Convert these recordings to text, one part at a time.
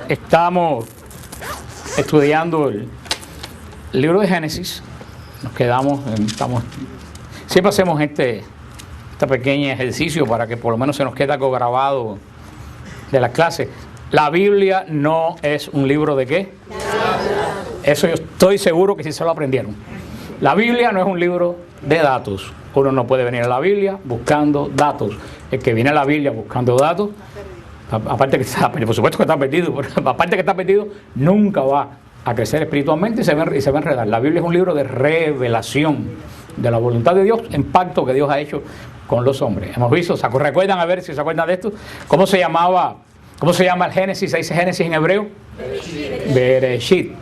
Estamos estudiando el libro de Génesis. Nos quedamos, siempre hacemos este pequeño ejercicio para que por lo menos se nos quede algo grabado de las clases. La Biblia no es un libro de ¿qué? Eso yo estoy seguro que sí se lo aprendieron. La Biblia no es un libro de datos. Uno no puede venir a la Biblia buscando datos. El que viene a la Biblia buscando datos, aparte que está, por supuesto que está perdido, pero aparte que está perdido, nunca va a crecer espiritualmente y se va a enredar. La Biblia es un libro de revelación de la voluntad de Dios, en pacto que Dios ha hecho con los hombres. Hemos visto, ¿recuerdan? A ver si se acuerdan de esto. ¿Cómo se llama el Génesis? ¿Se dice Génesis en hebreo? Bereshit.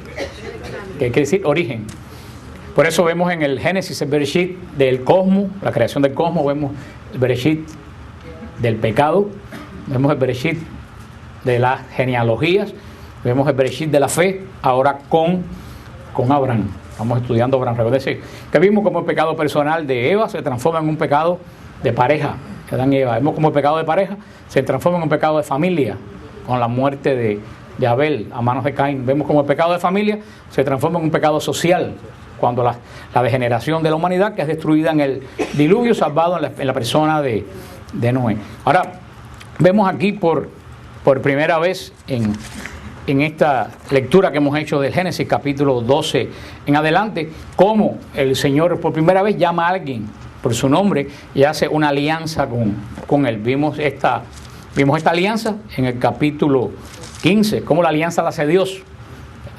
Que quiere decir origen. Por eso vemos en el Génesis el Bereshit del cosmos, la creación del cosmos, vemos el Bereshit del pecado, vemos el Bereshit de las genealogías, vemos el Bereshit de la fe, ahora con Abraham. Estamos estudiando Abraham. Recuerden que vimos como el pecado personal de Eva se transforma en un pecado de pareja, Adán y Eva. Vemos como el pecado de pareja se transforma en un pecado de familia, con la muerte de Abel a manos de Caín. Vemos como el pecado de familia se transforma en un pecado social, cuando la degeneración de la humanidad que es destruida en el diluvio, salvado en la persona de Noé. Ahora, vemos aquí por primera vez en esta lectura que hemos hecho del Génesis capítulo 12 en adelante, cómo el Señor por primera vez llama a alguien por su nombre y hace una alianza con él. Vimos esta alianza en el capítulo 15, cómo la alianza la hace Dios.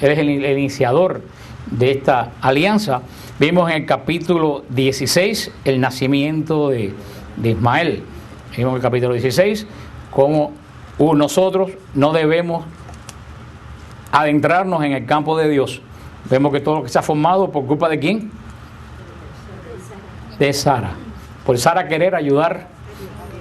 Él es el iniciador de esta alianza. Vimos en el capítulo 16 el nacimiento de Ismael. Vimos en el capítulo 16 cómo nosotros no debemos adentrarnos en el campo de Dios. Vemos que todo lo que se ha formado por culpa de ¿quién? De Sara. Por Sara querer ayudar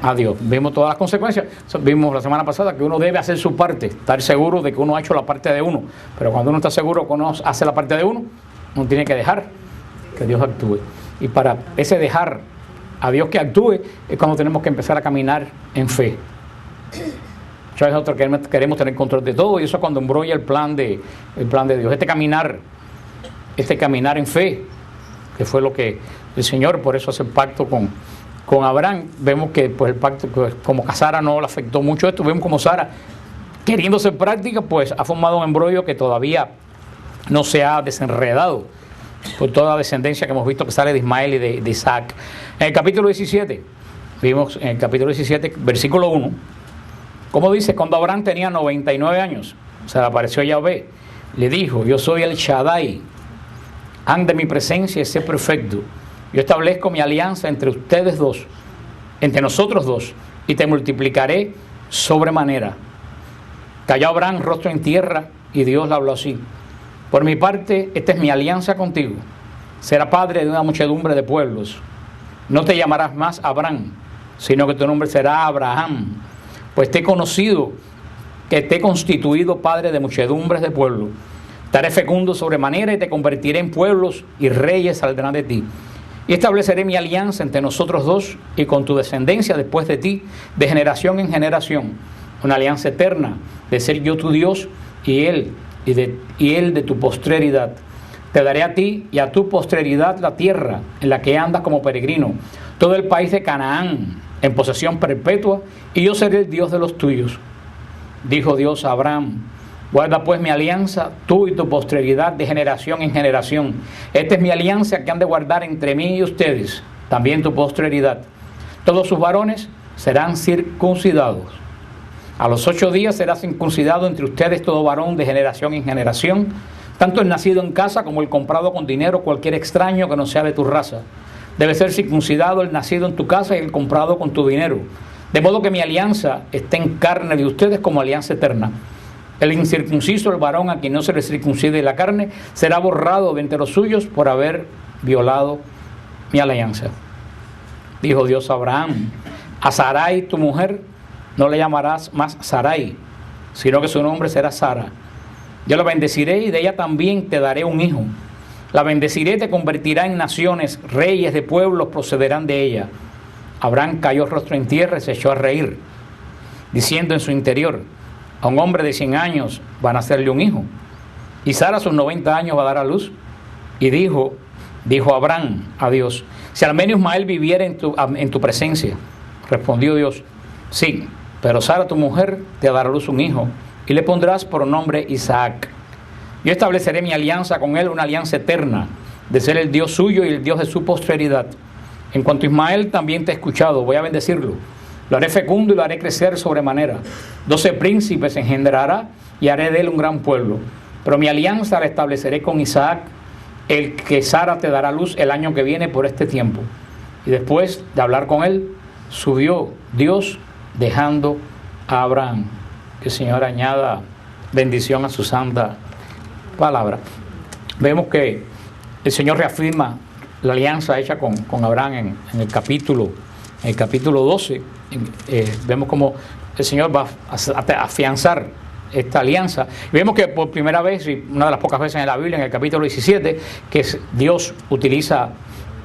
a Dios. Vimos todas las consecuencias. Vimos la semana pasada que uno debe hacer su parte, estar seguro de que uno ha hecho la parte de uno. Pero cuando uno está seguro que uno hace la parte de uno, uno tiene que dejar que Dios actúe. Y para ese dejar a Dios que actúe es cuando tenemos que empezar a caminar en fe. Muchas veces nosotros queremos tener control de todo y eso es cuando embrolla el plan de Dios. Este caminar en fe, que fue lo que el Señor, por eso hace el pacto con Abraham. Vemos que pues el pacto, pues, como a Sara no le afectó mucho esto, vemos como Sara, queriendo ser práctica, pues ha formado un embrollo que todavía no se ha desenredado por toda la descendencia que hemos visto que sale de Ismael y de Isaac. En el capítulo 17, vimos en el capítulo 17, versículo 1, como dice, cuando Abraham tenía 99 años, se le apareció Yahvé, le dijo: yo soy el Shaddai, ande mi presencia y sé perfecto. Yo establezco mi alianza entre ustedes dos, entre nosotros dos, y te multiplicaré sobremanera. Cayó Abraham rostro en tierra y Dios le habló así: por mi parte, esta es mi alianza contigo. Será padre de una muchedumbre de pueblos. No te llamarás más Abraham, sino que tu nombre será Abraham, pues te he conocido que te he constituido padre de muchedumbres de pueblos. Te haré fecundo sobremanera y te convertiré en pueblos y reyes saldrán de ti. Y estableceré mi alianza entre nosotros dos y con tu descendencia después de ti, de generación en generación, una alianza eterna, de ser yo tu Dios y él de tu posteridad. Te daré a ti y a tu posteridad la tierra en la que andas como peregrino, todo el país de Canaán, en posesión perpetua, y yo seré el Dios de los tuyos. Dijo Dios a Abraham: guarda pues mi alianza, tú y tu posteridad de generación en generación. Esta es mi alianza que han de guardar entre mí y ustedes, también tu posteridad. Todos sus varones serán circuncidados. A los 8 días será circuncidado entre ustedes todo varón de generación en generación, tanto el nacido en casa como el comprado con dinero, cualquier extraño que no sea de tu raza. Debe ser circuncidado el nacido en tu casa y el comprado con tu dinero. De modo que mi alianza esté en carne de ustedes como alianza eterna. El incircunciso, el varón a quien no se le circuncide la carne, será borrado de entre los suyos por haber violado mi alianza. Dijo Dios a Abraham: a Sarai tu mujer no le llamarás más Sarai, sino que su nombre será Sara. Yo la bendeciré y de ella también te daré un hijo. La bendeciré, te convertirá en naciones, reyes de pueblos procederán de ella. Abraham cayó rostro en tierra y se echó a reír, diciendo en su interior: A un hombre de 100 años va a nacerle un hijo. Y Sara a sus 90 años va a dar a luz. Y dijo Abraham a Dios: si al menos Ismael viviera en tu presencia. Respondió Dios: sí, pero Sara tu mujer te dará a luz un hijo, y le pondrás por nombre Isaac. Yo estableceré mi alianza con él, una alianza eterna, de ser el Dios suyo y el Dios de su posteridad. En cuanto a Ismael, también te he escuchado, voy a bendecirlo. Lo haré fecundo y lo haré crecer sobremanera. 12 príncipes engendrará y haré de él un gran pueblo. Pero mi alianza la estableceré con Isaac, el que Sara te dará luz el año que viene por este tiempo. Y después de hablar con él, subió Dios dejando a Abraham. Que el Señor añada bendición a su santa palabra. Vemos que el Señor reafirma la alianza hecha con Abraham en el capítulo 12. Vemos como el Señor va a afianzar esta alianza. Y vemos que por primera vez, y una de las pocas veces en la Biblia, en el capítulo 17, que Dios utiliza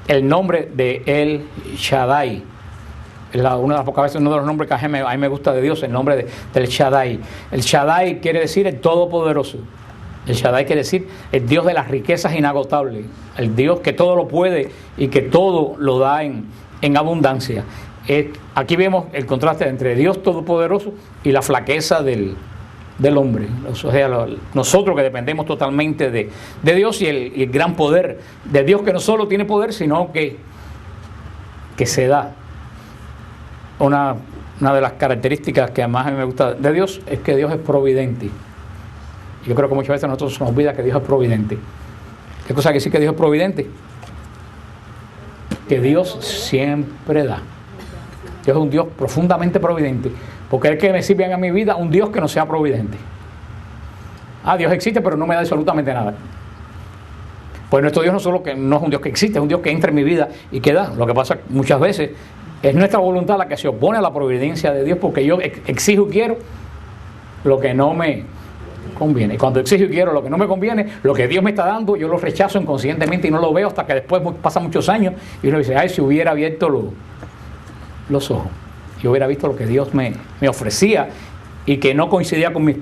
el nombre de El Shaddai. Una de las pocas veces, uno de los nombres que a mí me gusta de Dios, el nombre del Shaddai. El Shaddai quiere decir el Todopoderoso. El Shaddai quiere decir el Dios de las riquezas inagotables, el Dios que todo lo puede y que todo lo da en abundancia. Aquí vemos el contraste entre Dios Todopoderoso y la flaqueza del hombre. O sea, nosotros que dependemos totalmente de Dios y el gran poder de Dios, que no solo tiene poder, sino que se da. Una de las características que más a mí me gusta de Dios es que Dios es providente. Yo creo que muchas veces a nosotros se nos olvida que Dios es providente. ¿Qué cosa quiere decir que Dios es providente? Que Dios siempre da. Dios es un Dios profundamente providente, porque es que me sirve a mi vida un Dios que no sea providente. Dios existe, pero no me da absolutamente nada. Pues nuestro Dios no solo que no es un Dios que existe, es un Dios que entra en mi vida y que da. Lo que pasa muchas veces es nuestra voluntad la que se opone a la providencia de Dios, porque yo exijo y quiero lo que no me conviene. Y cuando exijo y quiero lo que no me conviene, lo que Dios me está dando, yo lo rechazo inconscientemente y no lo veo hasta que después pasan muchos años y uno dice: si hubiera abierto los ojos, yo hubiera visto lo que Dios me ofrecía y que no coincidía con mis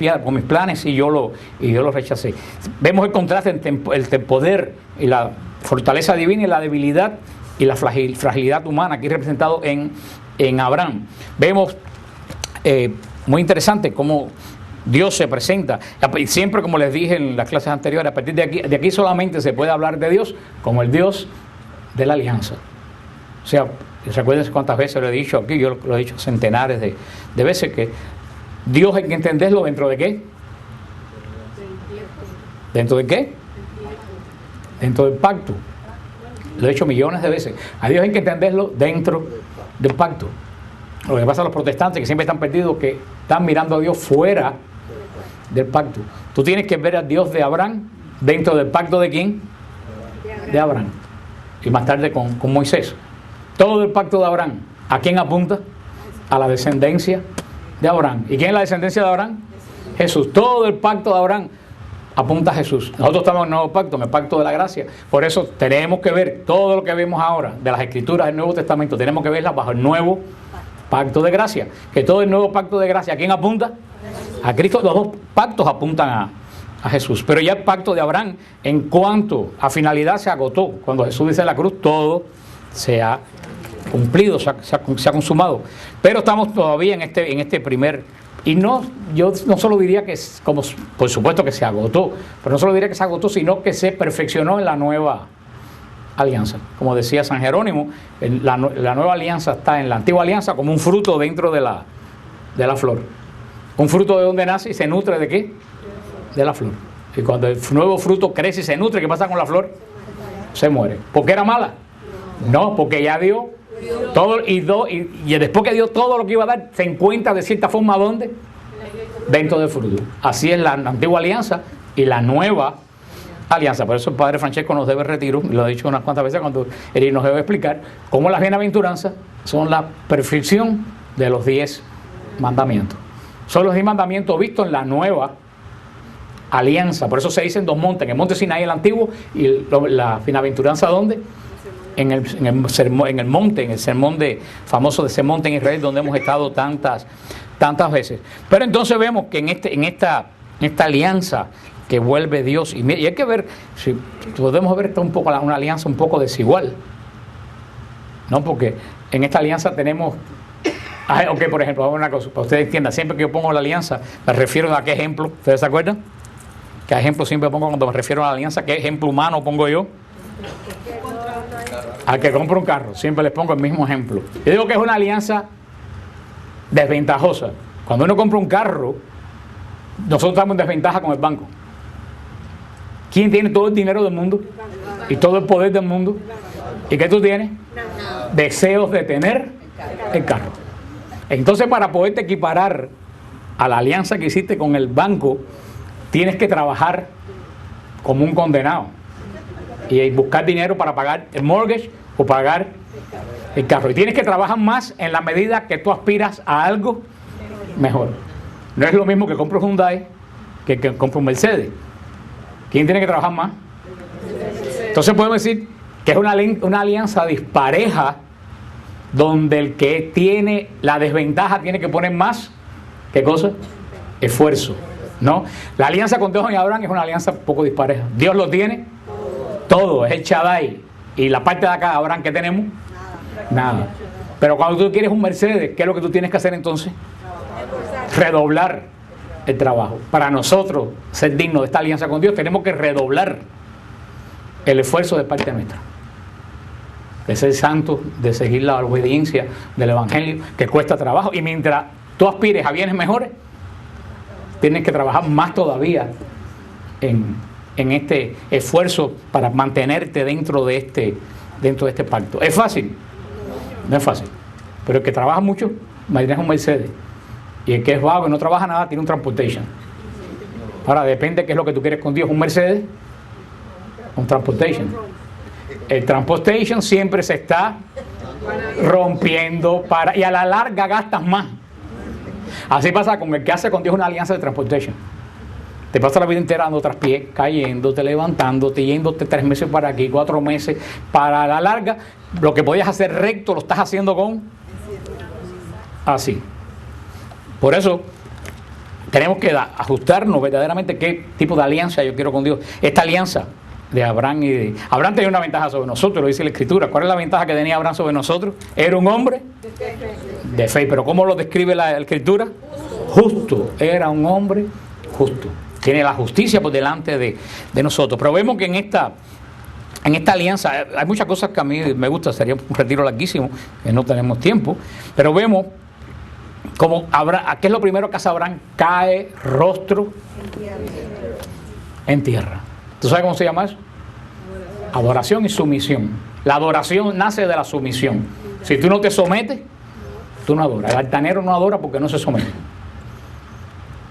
planes y yo lo rechacé. Vemos el contraste entre el poder y la fortaleza divina y la debilidad y la fragilidad humana aquí representado en Abraham. Vemos muy interesante cómo Dios se presenta. Siempre, como les dije en las clases anteriores, a partir de aquí solamente se puede hablar de Dios como el Dios de la alianza. O sea, recuerden cuántas veces lo he dicho aquí, yo lo he dicho centenares de veces, que Dios hay que entenderlo dentro de ¿qué? ¿Dentro de qué? Dentro del pacto. Lo he dicho millones de veces. A Dios hay que entenderlo dentro del pacto. Lo que pasa a los protestantes, que siempre están perdidos, que están mirando a Dios fuera del pacto. Tú tienes que ver a Dios de Abraham dentro del pacto ¿de quién? De Abraham. Y más tarde con Moisés. Todo el pacto de Abraham, ¿a quién apunta? A la descendencia de Abraham. ¿Y quién es la descendencia de Abraham? Jesús. Todo el pacto de Abraham apunta a Jesús. Nosotros estamos en el nuevo pacto, en el pacto de la gracia. Por eso tenemos que ver todo lo que vemos ahora de las escrituras del Nuevo Testamento, tenemos que verlas bajo el nuevo pacto de gracia. Que todo el nuevo pacto de gracia, ¿a quién apunta? A Cristo. Los dos pactos apuntan a Jesús. Pero ya el pacto de Abraham, en cuanto a finalidad, se agotó. Cuando Jesús dice en la cruz, todo se ha cumplido, se ha consumado. Pero estamos todavía en este primer. Y yo no solo diría que, como por supuesto que se agotó, pero no solo diría que se agotó, sino que se perfeccionó en la nueva alianza. Como decía San Jerónimo, la nueva alianza está en la antigua alianza como un fruto dentro de la flor. Un fruto de donde nace y se nutre ¿de qué? De la flor. Y cuando el nuevo fruto crece y se nutre, ¿qué pasa con la flor? Se muere. ¿Por qué era mala? No, porque ya dio todo y después que dio todo lo que iba a dar, se encuentra de cierta forma ¿dónde? Dentro del fruto. Así es la antigua alianza y la nueva alianza. Por eso el Padre Francesco nos debe retiro, lo he dicho unas cuantas veces cuando él nos debe explicar cómo las bienaventuranzas son la perfección de los 10 mandamientos. Son los 10 mandamientos vistos en la nueva alianza. Por eso se dicen dos montes, en el monte Sinaí el antiguo y la bienaventuranza ¿dónde? En el monte, en el sermón famoso de ese monte en Israel donde hemos estado tantas tantas veces. Pero entonces vemos que en esta alianza que vuelve Dios, y hay que ver, si podemos ver esto un poco, una alianza un poco desigual, ¿no? Porque en esta alianza tenemos, ok, por ejemplo, vamos a una cosa, para ustedes entiendan, siempre que yo pongo la alianza, me refiero a qué ejemplo, ¿ustedes se acuerdan? ¿Qué ejemplo siempre pongo cuando me refiero a la alianza? ¿Qué ejemplo humano pongo yo? Al que compra un carro, siempre les pongo el mismo ejemplo. Yo digo que es una alianza desventajosa. Cuando uno compra un carro, nosotros estamos en desventaja con el banco. ¿Quién tiene todo el dinero del mundo? Y todo el poder del mundo. ¿Y qué tú tienes? Deseos de tener el carro. Entonces, para poderte equiparar a la alianza que hiciste con el banco, tienes que trabajar como un condenado y buscar dinero para pagar el mortgage o pagar el carro. Y tienes que trabajar más en la medida que tú aspiras a algo mejor. No es lo mismo que compre un Hyundai que compre un Mercedes. ¿Quién tiene que trabajar más? Entonces podemos decir que es una alianza dispareja, donde el que tiene la desventaja tiene que poner más, ¿qué cosa? Esfuerzo, ¿no? La alianza con Dios y Abraham es una alianza poco dispareja. Dios lo tiene todo, es el Shaddai. Y la parte de acá, Abraham, ¿qué tenemos? Nada. Pero cuando tú quieres un Mercedes, ¿qué es lo que tú tienes que hacer entonces? Redoblar el trabajo. Para nosotros ser dignos de esta alianza con Dios, tenemos que redoblar el esfuerzo de parte nuestra, de ser santos, de seguir la obediencia del Evangelio, que cuesta trabajo. Y mientras tú aspires a bienes mejores, tienes que trabajar más todavía en este esfuerzo para mantenerte dentro de este pacto. ¿Es fácil? No es fácil. Pero el que trabaja mucho, imagínate un Mercedes. Y el que es vago y no trabaja nada, tiene un transportation. Ahora, depende de qué es lo que tú quieres con Dios. Un Mercedes, un transportation. El transportation siempre se está rompiendo y a la larga gastas más. Así pasa con el que hace con Dios una alianza de transportation. Te pasa la vida entera dando traspiés, cayéndote, levantándote, yéndote 3 meses para aquí, 4 meses. Para la larga, lo que podías hacer recto lo estás haciendo con así. Por eso tenemos que ajustarnos verdaderamente qué tipo de alianza yo quiero con Dios. Esta alianza de Abraham Abraham tenía una ventaja sobre nosotros, lo dice la Escritura. ¿Cuál es la ventaja que tenía Abraham sobre nosotros? Era un hombre de fe. Pero ¿cómo lo describe la Escritura? Justo. Era un hombre justo. Tiene la justicia por delante de nosotros. Pero vemos que en esta alianza hay muchas cosas que a mí me gustan. Sería un retiro larguísimo, que no tenemos tiempo. Pero vemos como Abraham, ¿qué es lo primero que hace Abraham? Cae rostro en tierra. ¿Tú sabes cómo se llama eso? Adoración y sumisión. La adoración nace de la sumisión. Si tú no te sometes, tú no adoras. El altanero no adora porque no se somete.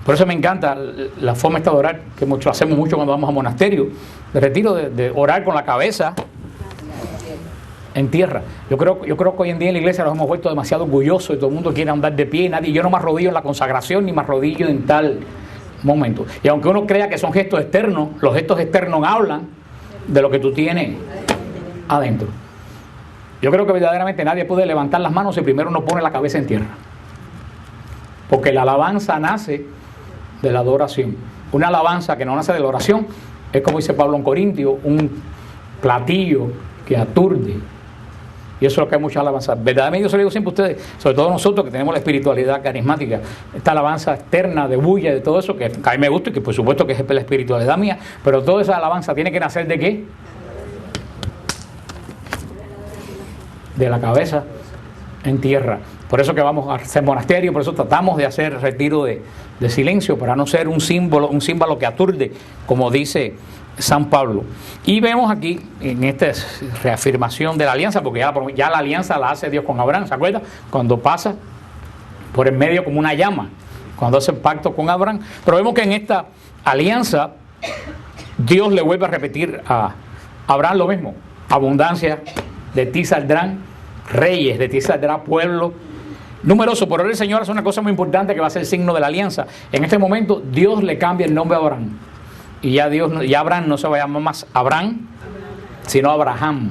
Por eso me encanta la forma esta de orar, que hacemos mucho cuando vamos a monasterio, de retiro, de orar con la cabeza en tierra. Yo creo que hoy en día en la iglesia nos hemos vuelto demasiado orgullosos y todo el mundo quiere andar de pie, yo no me arrodillo en la consagración ni me arrodillo en tal momento. Y aunque uno crea que son gestos externos, los gestos externos hablan de lo que tú tienes adentro. Yo creo que verdaderamente nadie puede levantar las manos si primero no pone la cabeza en tierra. Porque la alabanza nace de la adoración. Una alabanza que no nace de la oración es, como dice Pablo en Corintios, un platillo que aturde. Y eso es lo que hay mucha alabanza. Verdaderamente yo se lo digo siempre a ustedes, sobre todo nosotros que tenemos la espiritualidad carismática, esta alabanza externa de bulla, de todo eso, que a mí me gusta y que por supuesto que es la espiritualidad mía, pero toda esa alabanza tiene que nacer ¿de qué? De la cabeza en tierra. Por eso que vamos a hacer monasterio, por eso tratamos de hacer retiro de silencio, para no ser un símbolo que aturde, como dice San Pablo. Y vemos aquí, en esta reafirmación de la alianza, porque ya la alianza la hace Dios con Abraham, ¿se acuerdan? Cuando pasa por en medio como una llama, cuando hace el pacto con Abraham. Pero vemos que en esta alianza Dios le vuelve a repetir a Abraham lo mismo: abundancia, de ti saldrán reyes, de ti saldrá pueblo numeroso. Por ahora el Señor hace una cosa muy importante que va a ser el signo de la alianza. En este momento Dios le cambia el nombre a Abraham. Y ya Abraham no se va a llamar más Abraham, sino Abraham.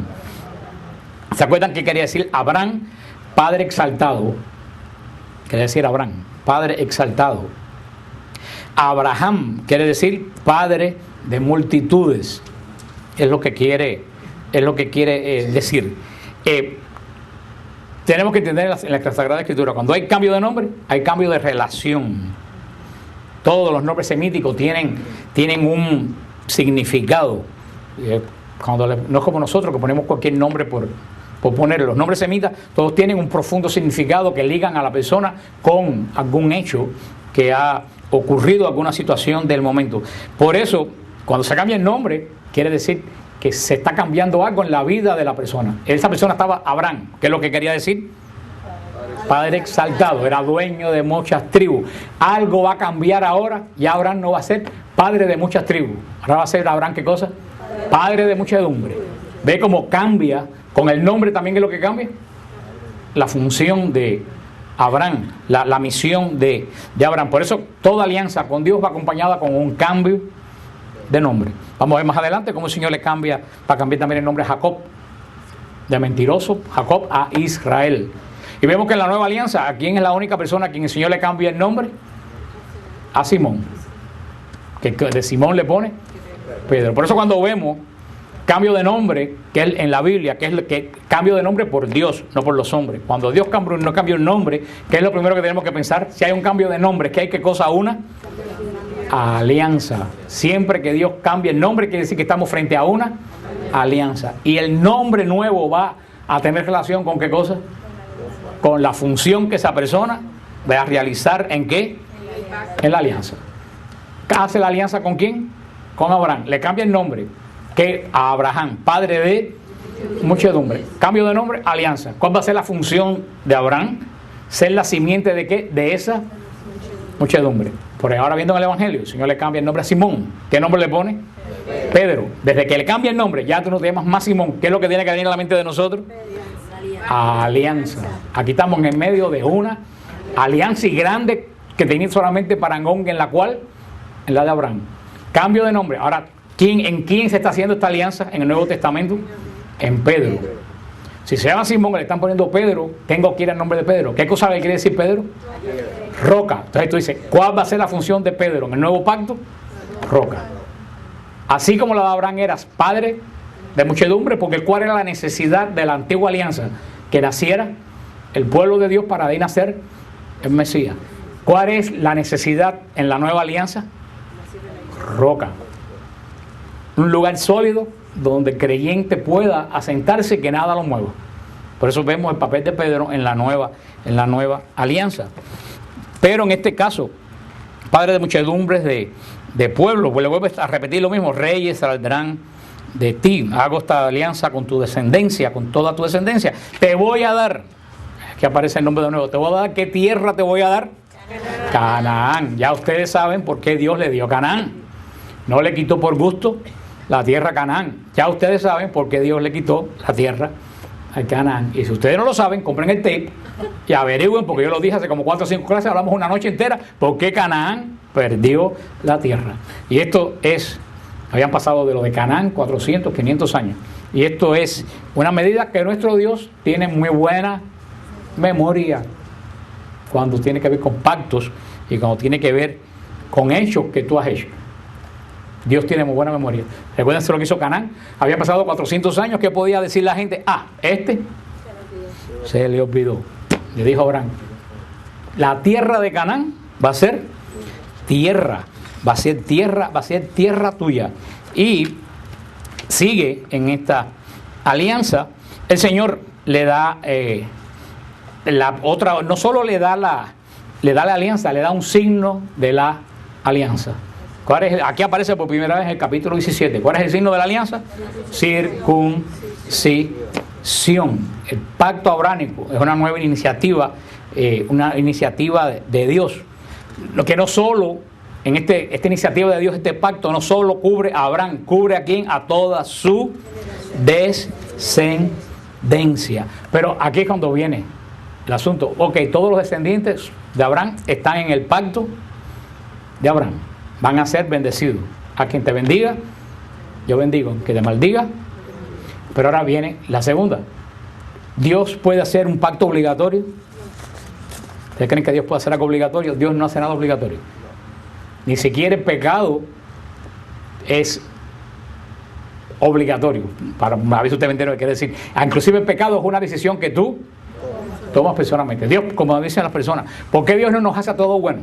¿Se acuerdan qué quería decir Abraham? Padre exaltado. Quería decir Abraham. Padre exaltado. Abraham quiere decir padre de multitudes. Es lo que quiere decir. Tenemos que entender en la Sagrada Escritura, cuando hay cambio de nombre, hay cambio de relación. Todos los nombres semíticos tienen un significado. No es como nosotros que ponemos cualquier nombre por ponerlo. Los nombres semitas todos tienen un profundo significado que ligan a la persona con algún hecho que ha ocurrido, alguna situación del momento. Por eso, cuando se cambia el nombre, quiere decir que se está cambiando algo en la vida de la persona. Esa persona estaba Abraham, ¿qué es lo que quería decir? Padre exaltado, era dueño de muchas tribus. Algo va a cambiar ahora, ya Abraham no va a ser padre de muchas tribus. Ahora va a ser Abraham, ¿qué cosa? Padre de muchedumbre. ¿Ve cómo cambia? Con el nombre también, ¿qué es lo que cambia? La función de Abraham, la misión de Abraham. Por eso toda alianza con Dios va acompañada con un cambio de nombre. Vamos a ver más adelante cómo el Señor le cambia, para cambiar también el nombre a Jacob, de mentiroso Jacob a Israel. Y vemos que en la nueva alianza, ¿a quién es la única persona a quien el Señor le cambia el nombre? A Simón, que de Simón le pone Pedro. Por eso cuando vemos cambio de nombre, que es en la Biblia, que es cambio de nombre por Dios, no por los hombres. Cuando Dios no cambia un nombre, ¿qué es lo primero que tenemos que pensar? Si hay un cambio de nombre, ¿qué hay que cosa? Una alianza. Siempre que Dios cambie el nombre, quiere decir que estamos frente a una alianza. Y el nombre nuevo va a tener relación con ¿qué cosa? Con la función que esa persona va a realizar ¿en qué? En la alianza. ¿Hace la alianza con quién? Con Abraham. Le cambia el nombre, que a Abraham, padre de muchedumbre. Cambio de nombre, alianza. ¿Cuál va a ser la función de Abraham? Ser la simiente de ¿qué? De esa muchedumbre. Por ahora viendo en el Evangelio, el Señor le cambia el nombre a Simón. ¿Qué nombre le pone? Pedro. Desde que le cambia el nombre, ya tú no te llamas más Simón. ¿Qué es lo que tiene que venir a la mente de nosotros? Alianza. Aquí estamos en el medio de una alianza y grande que tenía solamente parangón en la cual, en la de Abraham. Cambio de nombre. Ahora, ¿en quién se está haciendo esta alianza en el Nuevo Testamento? En Pedro. Si se llama Simón, le están poniendo Pedro, tengo que ir al nombre de Pedro. ¿Qué cosa le quiere decir Pedro? Roca. Entonces tú dices, ¿cuál va a ser la función de Pedro en el nuevo pacto? Roca. Así como la de Abraham eras padre de muchedumbre, porque ¿cuál era la necesidad de la antigua alianza? Que naciera el pueblo de Dios para de ahí nacer el Mesías. ¿Cuál es la necesidad en la nueva alianza? Roca. Un lugar sólido donde el creyente pueda asentarse y que nada lo mueva. Por eso vemos el papel de Pedro en la nueva alianza. Pero en este caso, padre de muchedumbres de pueblos, pues le vuelvo a repetir lo mismo: reyes saldrán de ti. Hago esta alianza con tu descendencia, con toda tu descendencia. Te voy a dar, aquí aparece el nombre de nuevo, te voy a dar, ¿qué tierra te voy a dar? Canaán. Ya ustedes saben por qué Dios le dio Canaán. No le quitó por gusto la tierra a Canaán. Ya ustedes saben por qué Dios le quitó la tierra a Canaán. Y si ustedes no lo saben, compren el tape y averigüen, porque yo lo dije hace como 4 o 5 clases, hablamos una noche entera, por qué Canaán perdió la tierra. Y esto habían pasado de lo de Canaán 400, 500 años. Y esto es una medida que nuestro Dios tiene muy buena memoria cuando tiene que ver con pactos y cuando tiene que ver con hechos que tú has hecho. Dios tiene muy buena memoria. Recuérdense lo que hizo Canaán. Había pasado 400 años. ¿Qué podía decir la gente? Se le olvidó. Le dijo Abraham, la tierra de Canaán va a ser tierra tuya. Y sigue en esta alianza. El Señor le da la otra, no solo le da la alianza, le da un signo de la alianza. Aquí aparece por primera vez en el capítulo 17. ¿Cuál es el signo de la alianza? Circuncisión. El pacto abránico es una nueva iniciativa, de Dios. Lo que no solo, en esta iniciativa de Dios, este pacto no solo cubre a Abraham, cubre a quién, a toda su descendencia. Pero aquí es cuando viene el asunto. Ok, todos los descendientes de Abraham están en el pacto de Abraham. Van a ser bendecidos. A quien te bendiga, yo bendigo. Que te maldiga. Pero ahora viene la segunda. ¿Dios puede hacer un pacto obligatorio? ¿Ustedes creen que Dios puede hacer algo obligatorio? Dios no hace nada obligatorio. Ni siquiera el pecado es obligatorio. Para a veces usted me entiende lo que quiere decir. Inclusive el pecado es una decisión que tú tomas personalmente. Dios, como dicen las personas, ¿por qué Dios no nos hace a todo bueno?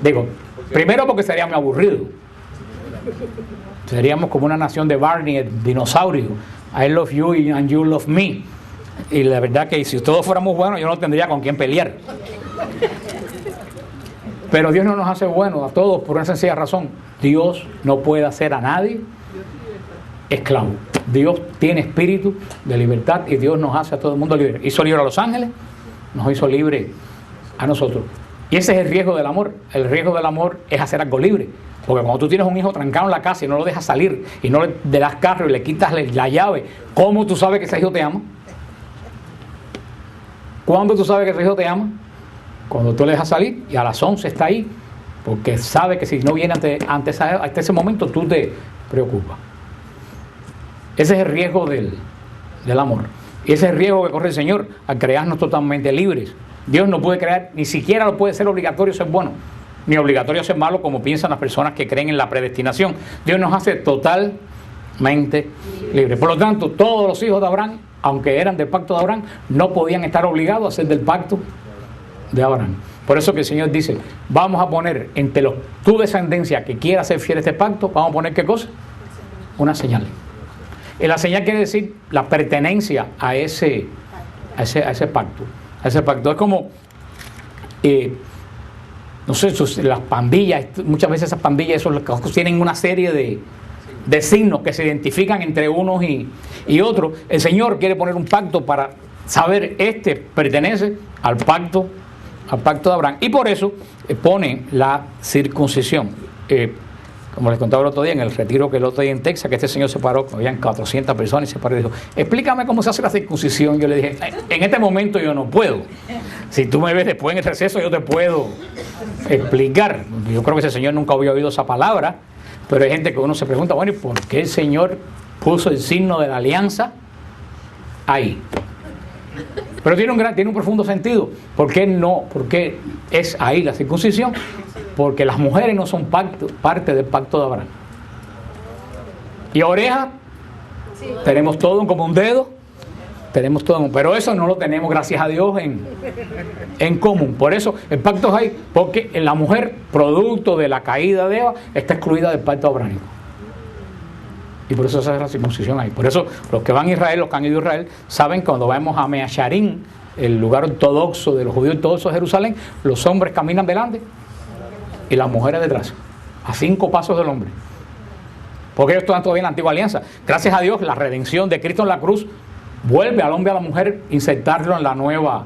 Digo, primero porque sería muy aburrido. Seríamos como una nación de Barney, el dinosaurio. I love you and you love me. Y la verdad que si todos fuéramos buenos, yo no tendría con quién pelear. Pero Dios no nos hace buenos a todos por una sencilla razón. Dios no puede hacer a nadie esclavo. Dios tiene espíritu de libertad y Dios nos hace a todo el mundo libre. Hizo libre a los ángeles, nos hizo libre a nosotros. Y ese es el riesgo del amor. El riesgo del amor es hacer algo libre. Porque cuando tú tienes un hijo trancado en la casa y no lo dejas salir y no le das carro y le quitas la llave, ¿cómo tú sabes que ese hijo te ama? ¿Cuándo tú sabes que ese hijo te ama? Cuando tú le dejas salir y a las 11 está ahí, porque sabe que si no viene hasta ese momento tú te preocupas. Ese es el riesgo del amor. Y ese es el riesgo que corre el Señor al crearnos totalmente libres. Dios no puede crear, ni siquiera lo puede ser obligatorio ser bueno, ni obligatorio ser malo como piensan las personas que creen en la predestinación. Dios nos hace totalmente libres. Por lo tanto, todos los hijos de Abraham, aunque eran del pacto de Abraham, no podían estar obligados a ser del pacto de Abraham. Por eso que el Señor dice, vamos a poner entre tu descendencia que quiera ser fiel a este pacto, vamos a poner ¿qué cosa? Una señal. Y la señal quiere decir la pertenencia a ese pacto. A ese pacto. Es como, no sé, las pandillas, muchas veces esas pandillas tienen una serie de signos que se identifican entre unos y otros. El Señor quiere poner un pacto para saber, pertenece al pacto de Abraham. Y por eso pone la circuncisión. Como les contaba el otro día en el retiro que el otro día en Texas, que este señor se paró, habían 400 personas y se paró y dijo, explícame cómo se hace la circuncisión. Yo le dije, en este momento yo no puedo. Si tú me ves después en el receso yo te puedo explicar. Yo creo que ese señor nunca había oído esa palabra, pero hay gente que uno se pregunta, bueno, ¿y por qué el Señor puso el signo de la alianza ahí? Pero tiene un profundo sentido. ¿Por qué no? ¿Por qué es ahí la circuncisión? Porque las mujeres no son parte del pacto de Abraham. Y oreja, sí. Tenemos todo como un dedo, tenemos todo, pero eso no lo tenemos, gracias a Dios, en común. Por eso el pacto es ahí, porque la mujer, producto de la caída de Eva, está excluida del pacto abrahámico. Y por eso se hace la circuncisión ahí. Por eso los que van a Israel, los que han ido a Israel, saben que cuando vamos a Measharim, el lugar ortodoxo de los judíos ortodoxos de Jerusalén, los hombres caminan delante y las mujeres detrás, a 5 pasos del hombre, porque ellos están todavía en la antigua alianza. Gracias a Dios, la redención de Cristo en la cruz vuelve al hombre y a la mujer insertarlo en la nueva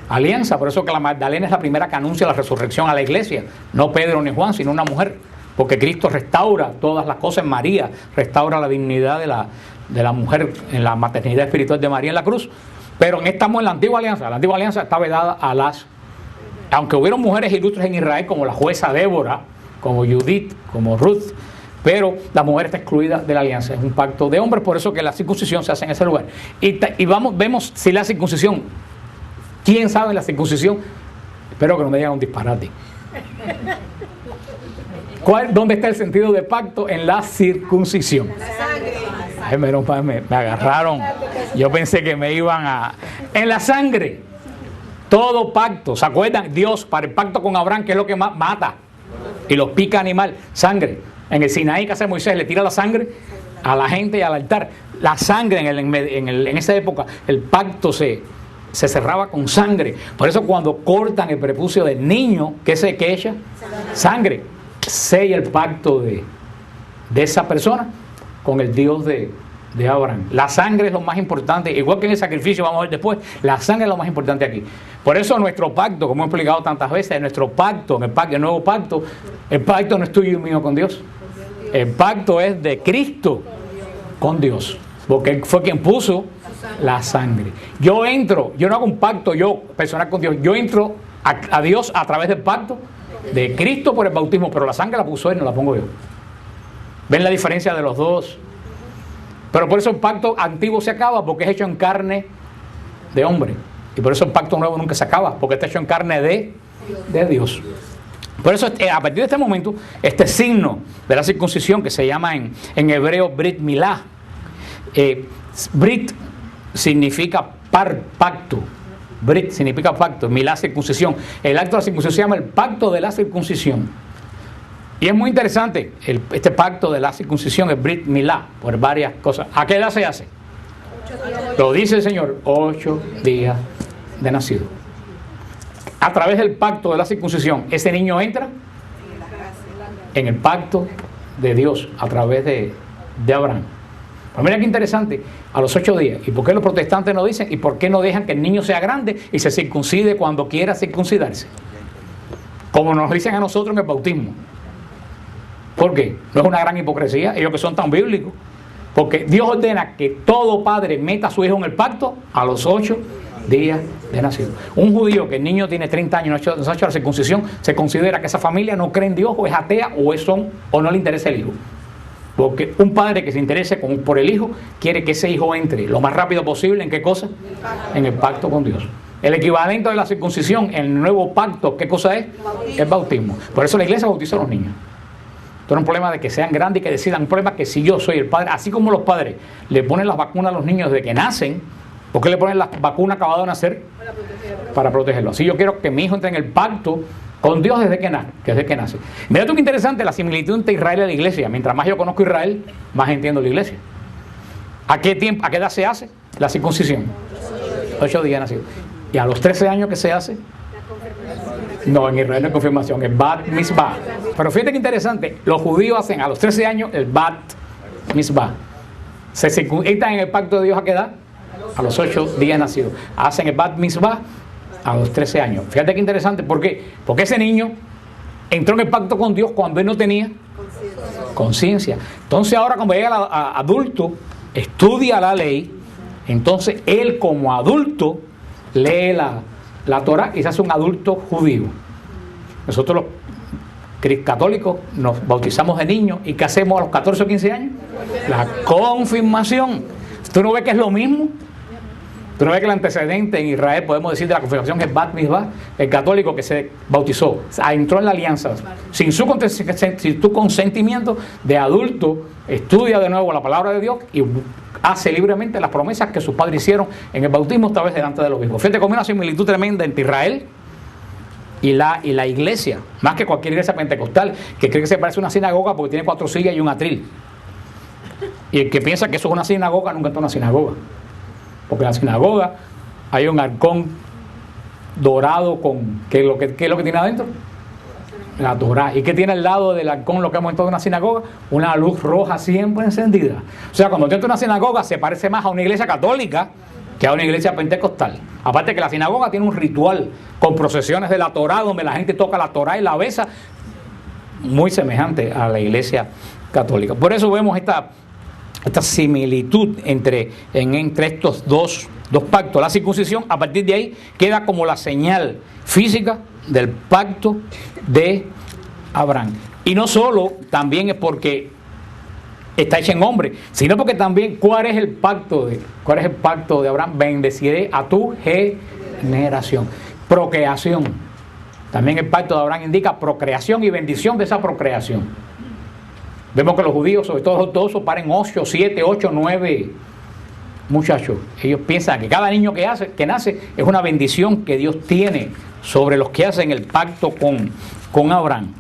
alianza. Por eso que la Magdalena es la primera que anuncia la resurrección a la iglesia, no Pedro ni Juan, sino una mujer, porque Cristo restaura todas las cosas en María, restaura la dignidad de la mujer en la maternidad espiritual de María en la cruz. Pero estamos en la antigua alianza. La antigua alianza está vedada a aunque hubieron mujeres ilustres en Israel, como la jueza Débora, como Judith, como Ruth, pero la mujer está excluida de la alianza. Es un pacto de hombres, por eso que la circuncisión se hace en ese lugar. Y vemos si la circuncisión, ¿quién sabe la circuncisión? Espero que no me digan un disparate. ¿Dónde está el sentido de pacto? En la circuncisión. Ay, me agarraron. Yo pensé que me iban a... En la sangre. Todo pacto, ¿se acuerdan? Dios, para el pacto con Abraham, ¿qué es lo que mata? Y los pica animal, sangre. En el Sinaí, que hace Moisés, le tira la sangre a la gente y al altar. La sangre, en esa época, el pacto se cerraba con sangre. Por eso cuando cortan el prepucio del niño, ¿qué se echa? Sangre. Sella el pacto de esa persona con el Dios de Abraham. La sangre es lo más importante, igual que en el sacrificio, vamos a ver después, la sangre es lo más importante aquí. Por eso nuestro pacto, como he explicado tantas veces, nuestro pacto, el nuevo pacto, el pacto no es tuyo y mío con Dios. El pacto es de Cristo con Dios, porque Él fue quien puso la sangre. Yo no hago un pacto personal con Dios, yo entro a Dios a través del pacto de Cristo por el bautismo, pero la sangre la puso Él, no la pongo yo. ¿Ven la diferencia de los dos? Pero por eso el pacto antiguo se acaba, porque es hecho en carne de hombre. Y por eso el pacto nuevo nunca se acaba, porque está hecho en carne de Dios. Por eso, a partir de este momento, este signo de la circuncisión, que se llama en hebreo Brit Milá, Brit significa pacto, Brit significa pacto, Milá circuncisión. El acto de la circuncisión se llama el pacto de la circuncisión. Y es muy interesante este pacto de la circuncisión, el Brit Milá, por varias cosas. ¿A qué edad se hace? Lo dice el Señor, 8 días de nacido. A través del pacto de la circuncisión, ese niño entra en el pacto de Dios a través de Abraham. Pues mira qué interesante, a los 8 días. ¿Y por qué los protestantes no dicen? ¿Y por qué no dejan que el niño sea grande y se circuncide cuando quiera circuncidarse? Como nos dicen a nosotros en el bautismo. ¿Por qué? No es una gran hipocresía, ellos que son tan bíblicos. Porque Dios ordena que todo padre meta a su hijo en el pacto a los 8 días de nacido. Un judío que el niño tiene 30 años y no ha hecho la circuncisión, se considera que esa familia no cree en Dios, o es atea, o no le interesa el hijo. Porque un padre que se interese por el hijo, quiere que ese hijo entre lo más rápido posible, ¿en qué cosa? En el pacto con Dios. El equivalente de la circuncisión en el nuevo pacto, ¿qué cosa es? El bautismo. Por eso la iglesia bautiza a los niños. Esto no es un problema de que sean grandes y que decidan, un problema que si yo soy el padre, así como los padres le ponen las vacunas a los niños desde que nacen, ¿por qué le ponen las vacunas acabadas de nacer? Para protegerlo. Así yo quiero que mi hijo entre en el pacto con Dios desde que nace. Mira tú qué interesante la similitud entre Israel y la iglesia. Mientras más yo conozco a Israel, más entiendo la iglesia. ¿A qué edad se hace la circuncisión? 8 días nacido. ¿Y a los 13 años que se hace? No, en Israel no hay confirmación, es Bat Mitzvah. Pero fíjate qué interesante, los judíos hacen a los 13 años el Bat Mitzvah. Están en el pacto de Dios, ¿a qué edad? A los 8 días nacidos. Hacen el Bat Mitzvah a los 13 años. Fíjate qué interesante, ¿por qué? Porque ese niño entró en el pacto con Dios cuando él no tenía conciencia. Entonces ahora cuando llega a adulto, estudia la ley, entonces él como adulto lee la Torah y se hace un adulto judío. Nosotros los católicos nos bautizamos de niños, y ¿qué hacemos a los 14 o 15 años? La confirmación. ¿Tú no ves que es lo mismo? ¿Tú no ves que el antecedente en Israel, podemos decir, de la confirmación es Bat Mitzvah? El católico que se bautizó, entró en la alianza sin tu consentimiento de adulto, estudia de nuevo la palabra de Dios y hace libremente las promesas que sus padres hicieron en el bautismo, esta vez delante de los mismos. Fíjate, como una similitud tremenda entre Israel y la iglesia, más que cualquier iglesia pentecostal, que cree que se parece a una sinagoga porque tiene 4 sillas y un atril. Y el que piensa que eso es una sinagoga, nunca está en una sinagoga. Porque en la sinagoga hay un halcón dorado con... ¿Qué es lo que tiene adentro? La Torah. ¿Y qué tiene al lado del halcón, lo que hemos entrado en una sinagoga? Una luz roja siempre encendida. O sea, cuando entras en una sinagoga se parece más a una iglesia católica que a una iglesia pentecostal. Aparte que la sinagoga tiene un ritual con procesiones de la Torah, donde la gente toca la Torah y la besa, muy semejante a la iglesia católica. Por eso vemos esta similitud entre estos dos pactos. La circuncisión, a partir de ahí, queda como la señal física del pacto de Abraham. Y no solo también es porque está hecha en hombre, sino porque también ¿cuál es el pacto de Abraham? Bendeciré a tu generación. Procreación. También el pacto de Abraham indica procreación y bendición de esa procreación. Vemos que los judíos, sobre todo los ortodoxos, paren 8, 7, 8, 9 muchachos. Ellos piensan que cada niño que nace es una bendición que Dios tiene sobre los que hacen el pacto con Abraham.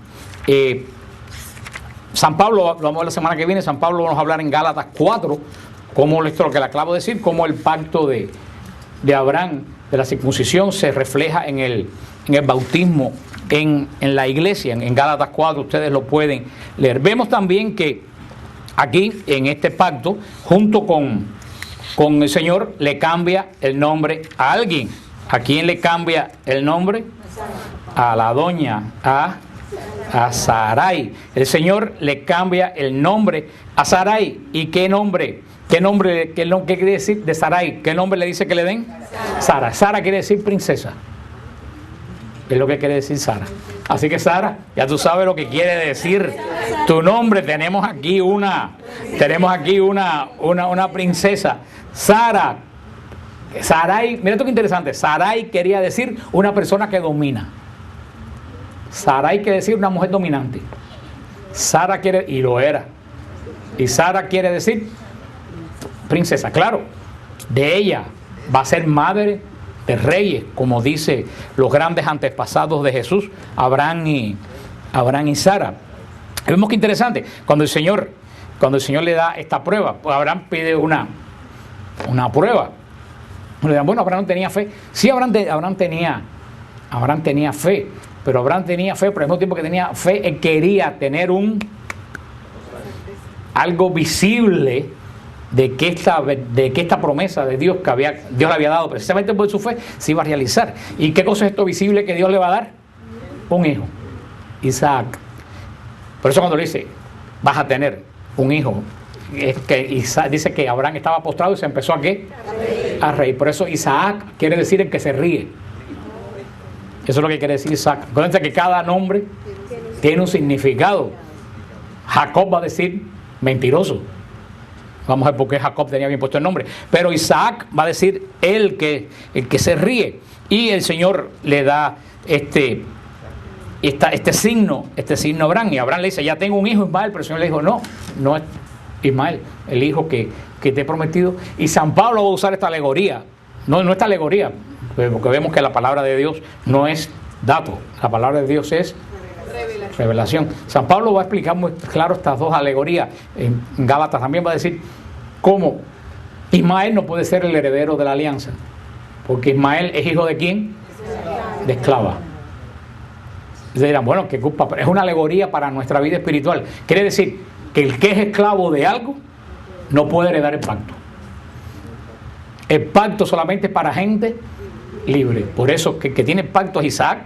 San Pablo, lo vamos a ver la semana que viene, San Pablo vamos a hablar en Gálatas 4, como lo que le acabo de decir, cómo el pacto de Abraham, de la circuncisión, se refleja en el bautismo en la iglesia. En Gálatas 4 ustedes lo pueden leer. Vemos también que aquí en este pacto, junto con el Señor, le cambia el nombre a alguien. ¿A quién le cambia el nombre? A la doña, a Sarai. El Señor le cambia el nombre a Sarai. ¿Y qué nombre? ¿Qué quiere decir de Sarai? ¿Qué nombre le dice que le den? Sara. Sara quiere decir princesa. Es lo que quiere decir Sara. Así que Sara, ya tú sabes lo que quiere decir tu nombre. Tenemos aquí una princesa. Sara, Sarai, mira esto que interesante, Sarai quería decir una persona que domina. Sarai quiere decir una mujer dominante. Sara quiere, y lo era. Y Sara quiere decir princesa, claro. De ella va a ser madre de reyes, como dice los grandes antepasados de Jesús, Abraham y Sara. Vemos que interesante, cuando el Señor le da esta prueba, pues Abraham pide una prueba. Le dirán, bueno, Abraham no tenía fe. Sí, Abraham tenía fe, pero Abraham tenía fe, pero al mismo tiempo que tenía fe, él quería tener algo visible de que esta promesa de Dios Dios le había dado precisamente por su fe se iba a realizar. ¿Y qué cosa es esto visible que Dios le va a dar? Un hijo, Isaac. Por eso cuando le dice, vas a tener un hijo, es que Isaac, dice que Abraham estaba postrado y se empezó a ¿qué? A reír. Por eso Isaac quiere decir el que se ríe. Eso es lo que quiere decir Isaac. Acuérdense que cada nombre tiene un significado. Jacob va a decir mentiroso. Vamos a ver por qué Jacob tenía bien puesto el nombre. Pero Isaac va a decir el que se ríe. Y el Señor le da este signo a Abraham. Y Abraham le dice, ya tengo un hijo, Ismael. Pero el Señor le dijo, no es Ismael, el hijo que te he prometido. Y San Pablo va a usar esta alegoría. No esta alegoría, porque vemos que la palabra de Dios no es dato. La palabra de Dios es revelación. San Pablo va a explicar muy claro estas dos alegorías. En Gálatas también va a decir cómo Ismael no puede ser el heredero de la alianza, porque Ismael es hijo de ¿quién? De esclava. Se dirán, bueno, qué culpa, pero es una alegoría para nuestra vida espiritual. Quiere decir que el que es esclavo de algo no puede heredar el pacto. El pacto solamente es para gente libre. Por eso que tiene pacto es Isaac,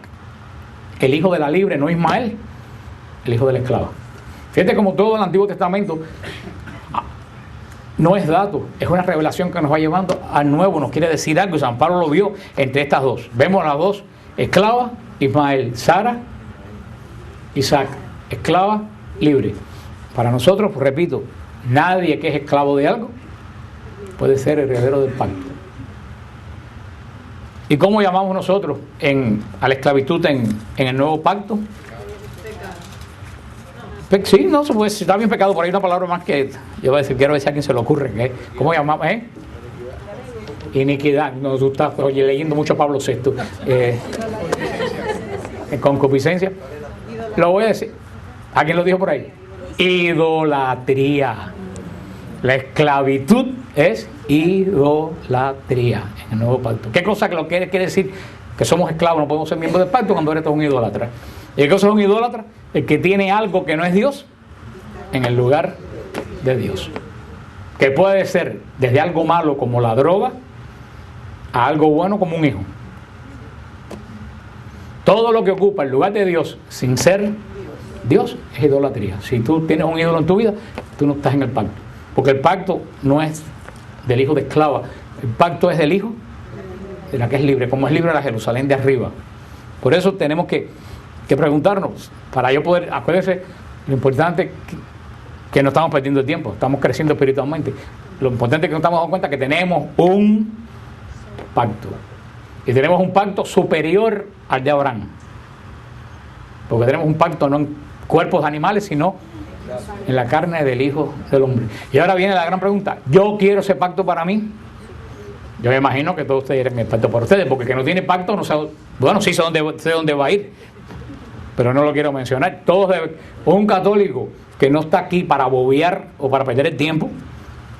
el hijo de la libre, no Ismael, el hijo de la esclava. Fíjate como todo el Antiguo Testamento no es dato, es una revelación que nos va llevando al nuevo, nos quiere decir algo, y San Pablo lo vio entre estas dos. Vemos las dos esclavas, Ismael, Sara, Isaac, esclava, libre. Para nosotros, pues repito, nadie que es esclavo de algo puede ser heredero del pacto. ¿Y cómo llamamos nosotros a la esclavitud en el nuevo pacto? Sí, no, pues, si está bien pecado, por ahí una palabra más que yo voy a decir, quiero ver si a quien se le ocurre. ¿Cómo llamamos? Iniquidad. No, tú estás leyendo mucho Pablo VI. Concupiscencia. Lo voy a decir. ¿A quién lo dijo por ahí? Idolatría. La esclavitud es idolatría en el nuevo pacto. ¿Qué cosa que lo quiere decir? Que somos esclavos, no podemos ser miembros del pacto cuando eres un idólatra. ¿Y qué cosa es un idólatra? El que tiene algo que no es Dios en el lugar de Dios. Que puede ser desde algo malo como la droga a algo bueno como un hijo. Todo lo que ocupa el lugar de Dios sin ser Dios es idolatría. Si tú tienes un ídolo en tu vida, tú no estás en el pacto. Porque el pacto no es del hijo de esclava, el pacto es del hijo de la que es libre, como es libre la Jerusalén de arriba. Por eso tenemos que preguntarnos, para yo poder, acuérdense, lo importante es que no estamos perdiendo el tiempo, estamos creciendo espiritualmente. Lo importante es que nos estamos dando cuenta que tenemos un pacto. Y tenemos un pacto superior al de Abraham. Porque tenemos un pacto no en cuerpos animales, sino en la carne del Hijo del Hombre. Y ahora viene la gran pregunta, ¿yo quiero ese pacto para mí? Yo me imagino que todos ustedes quieren el pacto para ustedes, porque el que no tiene pacto no sabe, bueno, sí sé dónde va a ir, pero no lo quiero mencionar. Un católico que no está aquí para bobear o para perder el tiempo,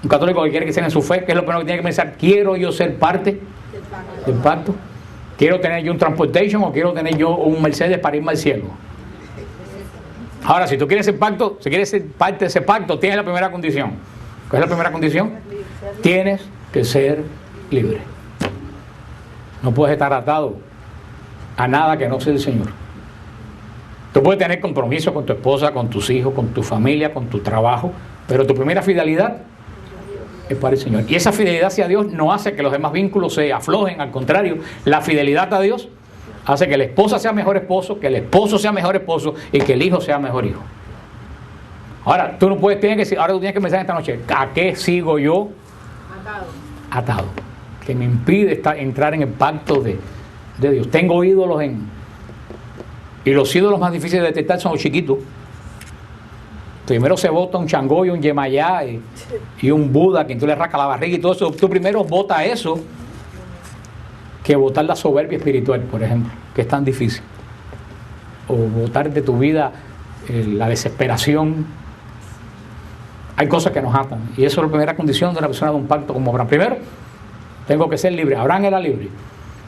un católico que quiere que sea en su fe, que es lo primero que tiene que pensar, ¿quiero yo ser parte del pacto? ¿Quiero tener yo un transportation o quiero tener yo un Mercedes para irme al cielo? Ahora, si tú quieres el pacto, si quieres ser parte de ese pacto, tienes la primera condición. ¿Cuál es la primera condición? Tienes que ser libre. No puedes estar atado a nada que no sea el Señor. Tú puedes tener compromiso con tu esposa, con tus hijos, con tu familia, con tu trabajo, pero tu primera fidelidad es para el Señor. Y esa fidelidad hacia Dios no hace que los demás vínculos se aflojen, al contrario, la fidelidad a Dios hace que la esposa sea mejor esposo, que el esposo sea mejor esposo y que el hijo sea mejor hijo. Ahora, tú no puedes, ahora tú tienes que pensar esta noche, ¿a qué sigo yo atado? que me impide entrar en el pacto de Dios. Tengo ídolos y los ídolos más difíciles de detectar son los chiquitos. Primero se bota un Changó y un Yemayá y un Buda, que tú le rascas la barriga y todo eso. Tú primero bota eso que botar la soberbia espiritual, por ejemplo, que es tan difícil. O botar de tu vida la desesperación. Hay cosas que nos atan. Y eso es la primera condición de una persona de un pacto como Abraham. Primero, tengo que ser libre. Abraham era libre.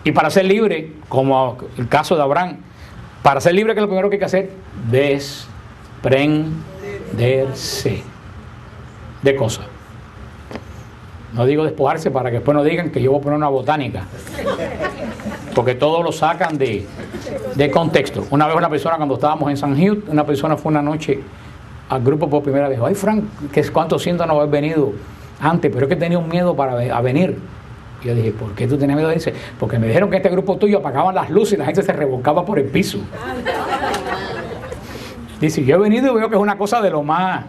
Y para ser libre, como el caso de Abraham, para ser libre, ¿qué es lo primero que hay que hacer? Desprenderse de cosas. No digo despojarse para que después no digan que yo voy a poner una botánica. Porque todos lo sacan de contexto. Una vez una persona, cuando estábamos en San Hugh, una persona fue una noche al grupo por primera vez. Ay, Frank, ¿cuánto siento no haber venido antes? Pero es que tenía un miedo a venir. Y yo dije, ¿por qué tú tenías miedo? Dice, porque me dijeron que este grupo tuyo apagaban las luces y la gente se revolcaba por el piso. Dice, yo he venido y veo que es una cosa de lo más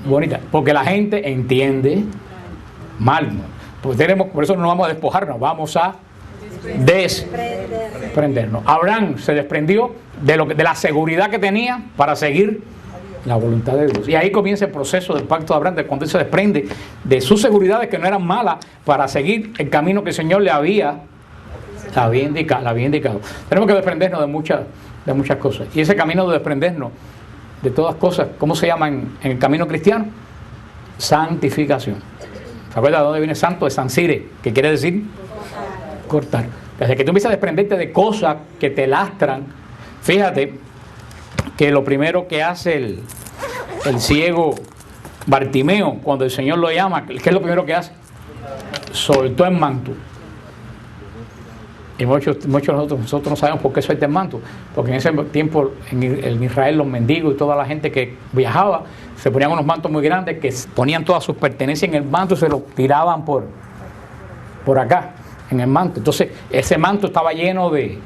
bonita. Porque la gente entiende mal. Por eso no vamos a despojarnos, vamos a desprendernos. Abraham se desprendió de la seguridad que tenía para seguir la voluntad de Dios. Y ahí comienza el proceso del pacto de Abraham, de cuando él se desprende de sus seguridades que no eran malas para seguir el camino que el Señor le había indicado. Tenemos que desprendernos de muchas cosas. Y ese camino de desprendernos de todas cosas, ¿cómo se llama en el camino cristiano? Santificación. ¿Se acuerdan de dónde viene santo? De sansire, que quiere decir cortar. Desde que tú empiezas a desprenderte de cosas que te lastran, fíjate que lo primero que hace el ciego Bartimeo, cuando el Señor lo llama, ¿qué es lo primero que hace? Soltó el manto. Y muchos de nosotros no sabemos por qué suelta el manto, porque en ese tiempo en Israel los mendigos y toda la gente que viajaba se ponían unos mantos muy grandes que ponían todas sus pertenencias en el manto y se los tiraban por acá, en el manto. Entonces ese manto estaba lleno de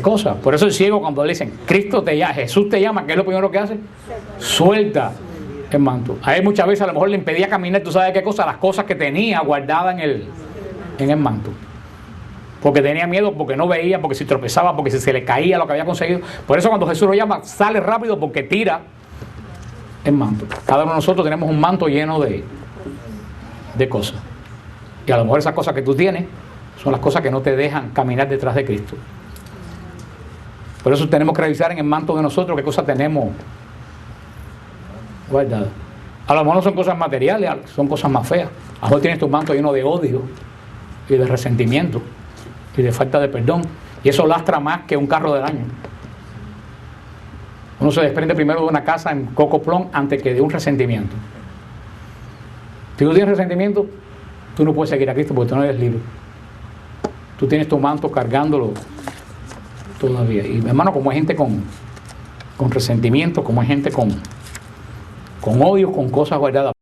cosas. Por eso el ciego, cuando le dicen Cristo te llama, Jesús te llama, ¿qué es lo primero que hace? Suelta el manto. A él muchas veces a lo mejor le impedía caminar, tú sabes qué cosa, las cosas que tenía guardadas en el manto. Porque tenía miedo, porque no veía, porque si tropezaba, porque si se le caía lo que había conseguido. Por eso cuando Jesús lo llama, sale rápido porque tira el manto. Cada uno de nosotros tenemos un manto lleno de cosas. Y a lo mejor esas cosas que tú tienes son las cosas que no te dejan caminar detrás de Cristo. Por eso tenemos que revisar en el manto de nosotros qué cosas tenemos guardadas. A lo mejor no son cosas materiales, son cosas más feas. A lo mejor tienes tu manto lleno de odio y de resentimiento y de falta de perdón. Y eso lastra más que un carro del año. Uno se desprende primero de una casa en cocoplón antes que de un resentimiento. Si tú tienes resentimiento, tú no puedes seguir a Cristo porque tú no eres libre. Tú tienes tu manto cargándolo todavía. Y hermano, como hay gente con resentimiento, como hay gente con odio, con cosas guardadas.